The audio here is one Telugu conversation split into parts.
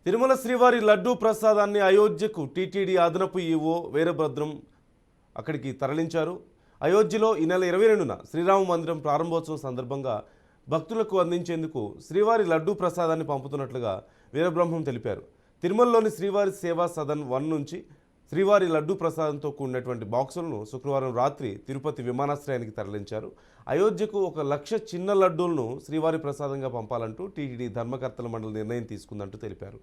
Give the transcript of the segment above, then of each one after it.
తిరుమల శ్రీవారి లడ్డూ ప్రసాదాన్ని అయోధ్యకు టీటీడీ అదనపు ఈవో వీరభద్రం అక్కడికి తరలించారు. అయోధ్యలో ఈ నెల 22న శ్రీరామ మందిరం ప్రారంభోత్సవం సందర్భంగా భక్తులకు అందించేందుకు శ్రీవారి లడ్డూ ప్రసాదాన్ని పంపుతున్నట్లుగా వీరబ్రహ్మం తెలిపారు. తిరుమలలోని శ్రీవారి సేవా సదన్ 1 నుంచి శ్రీవారి లడ్డూ ప్రసాదంతో కూడినటువంటి బాక్సులను శుక్రవారం రాత్రి తిరుపతి విమానాశ్రయానికి తరలించారు. అయోధ్యకు 1,00,000 చిన్న లడ్డూలను శ్రీవారి ప్రసాదంగా పంపాలంటూ టీటీడీ ధర్మకర్తల మండలి నిర్ణయం తీసుకుందంటూ తెలిపారు.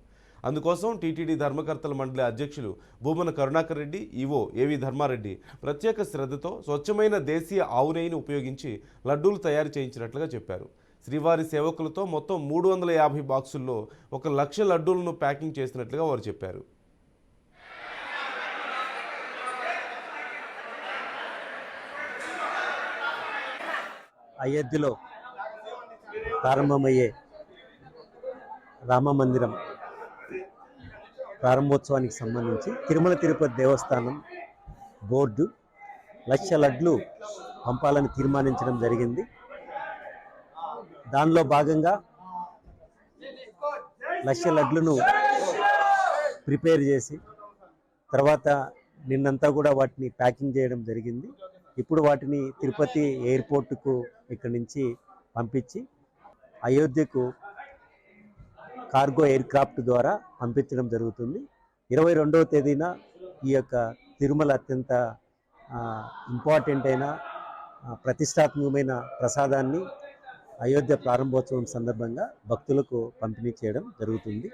అందుకోసం టీటీడీ ధర్మకర్తల మండలి అధ్యక్షులు భూమన కరుణాకర్ రెడ్డి, ఈవో ఏవి ధర్మారెడ్డి ప్రత్యేక శ్రద్ధతో స్వచ్ఛమైన దేశీయ ఆవు నెయ్యిని ఉపయోగించి లడ్డూలు తయారు చేయించినట్లుగా చెప్పారు. శ్రీవారి సేవకులతో మొత్తం 350 బాక్సుల్లో 1,00,000 లడ్డూలను ప్యాకింగ్ చేసినట్లుగా వారు చెప్పారు. అయోధ్యలో ప్రారంభమయ్యే రామ మందిరం ప్రారంభోత్సవానికి సంబంధించి తిరుమల తిరుపతి దేవస్థానం బోర్డు 1,00,000 లడ్లు పంపాలని తీర్మానించడం జరిగింది. దానిలో భాగంగా 1,00,000 లడ్లను ప్రిపేర్ చేసి తర్వాత నిన్నంతా కూడా వాటిని ప్యాకింగ్ చేయడం జరిగింది. ఇప్పుడు వాటిని తిరుపతి ఎయిర్పోర్టుకు ఇక్కడి నుంచి పంపించి అయోధ్యకు కార్గో ఎయిర్ క్రాఫ్ట్ ద్వారా పంపించడం జరుగుతుంది. 22వ తేదీన ఈ యొక్క తిరుమల అత్యంత ఇంపార్టెంట్ అయిన ప్రతిష్టాత్మకమైన ప్రసాదాన్ని అయోధ్య ప్రారంభోత్సవం సందర్భంగా భక్తులకు పంపిణీ చేయడం జరుగుతుంది.